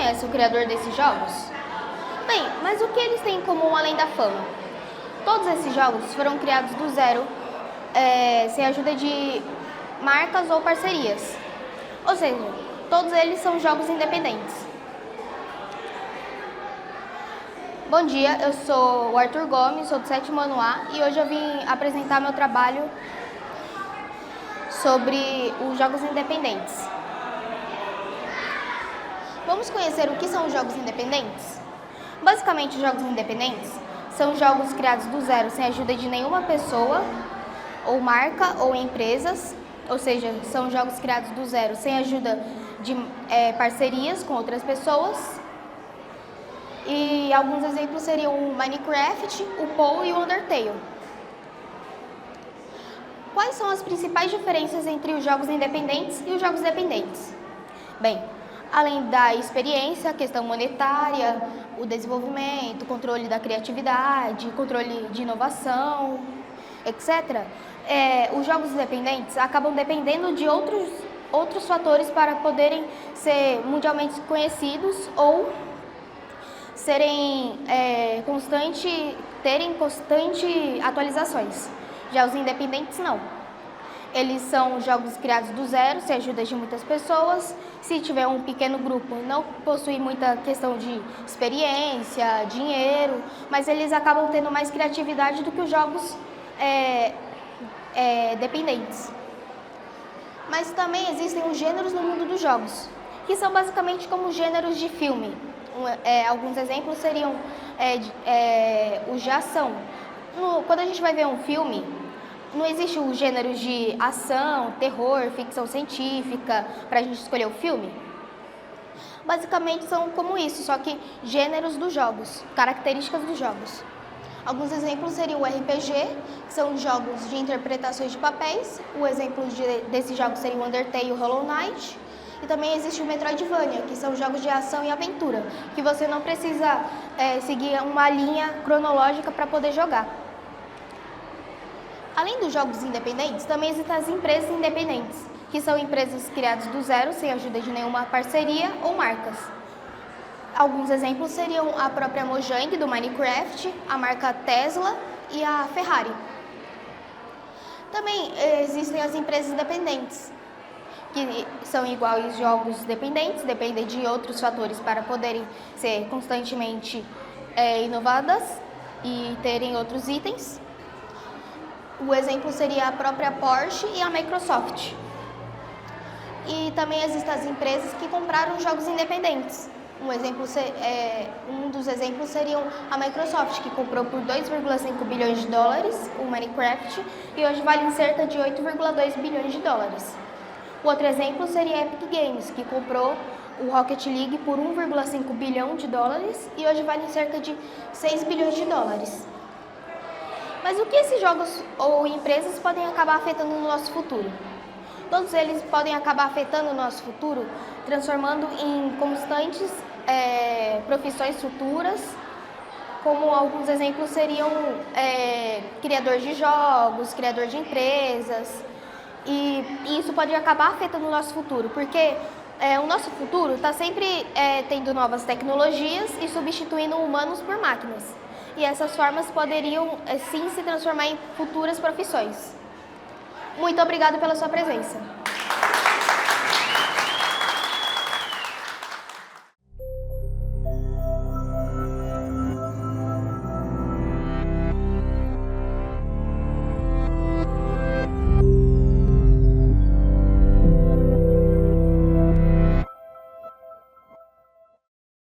conhece o criador desses jogos? Bem, mas o que eles têm em comum além da fama? Todos esses jogos foram criados do zero, sem a ajuda de marcas ou parcerias. Ou seja, todos eles são jogos independentes. Bom dia, eu sou o Arthur Gomes, sou do 7º ano A e hoje eu vim apresentar meu trabalho sobre os jogos independentes. Vamos conhecer o que são os jogos independentes? Basicamente, os jogos independentes são jogos criados do zero sem a ajuda de nenhuma pessoa, ou marca, ou empresas, ou seja, são jogos criados do zero sem a ajuda de parcerias com outras pessoas. E alguns exemplos seriam o Minecraft, o Pou e o Undertale. Quais são as principais diferenças entre os jogos independentes e os jogos dependentes? Bem, além da experiência, a questão monetária, o desenvolvimento, controle da criatividade, controle de inovação, etc., os jogos independentes acabam dependendo de outros fatores para poderem ser mundialmente conhecidos ou terem constante atualizações. Já os independentes não. Eles são jogos criados do zero, sem a ajuda de muitas pessoas. Se tiver um pequeno grupo, não possui muita questão de experiência, dinheiro, mas eles acabam tendo mais criatividade do que os jogos dependentes. Mas também existem os gêneros no mundo dos jogos, que são basicamente como gêneros de filme. Alguns exemplos seriam os de ação. Quando a gente vai ver um filme, não existe os gêneros de ação, terror, ficção científica para a gente escolher o filme? Basicamente são como isso, só que gêneros dos jogos, características dos jogos. Alguns exemplos seriam o RPG, que são jogos de interpretações de papéis. O exemplo desses jogos seria o Undertale e o Hollow Knight. E também existe o Metroidvania, que são jogos de ação e aventura, que você não precisa seguir uma linha cronológica para poder jogar. Além dos jogos independentes, também existem as empresas independentes, que são empresas criadas do zero, sem a ajuda de nenhuma parceria ou marcas. Alguns exemplos seriam a própria Mojang, do Minecraft, a marca Tesla e a Ferrari. Também existem as empresas independentes, que são igual aos jogos dependentes, dependem de outros fatores para poderem ser constantemente inovadas e terem outros itens. O exemplo seria a própria Porsche e a Microsoft. E também existem as empresas que compraram jogos independentes. Um dos exemplos seriam a Microsoft, que comprou por 2,5 bilhões de dólares o Minecraft e hoje vale cerca de 8,2 bilhões de dólares. O outro exemplo seria a Epic Games, que comprou o Rocket League por 1,5 bilhão de dólares e hoje vale cerca de 6 bilhões de dólares. Mas o que esses jogos ou empresas podem acabar afetando no nosso futuro? Todos eles podem acabar afetando o nosso futuro, transformando em constantes profissões futuras, como alguns exemplos seriam criador de jogos, criador de empresas, e isso pode acabar afetando o nosso futuro, porque o nosso futuro está sempre tendo novas tecnologias e substituindo humanos por máquinas. E essas formas poderiam, sim, se transformar em futuras profissões. Muito obrigada pela sua presença.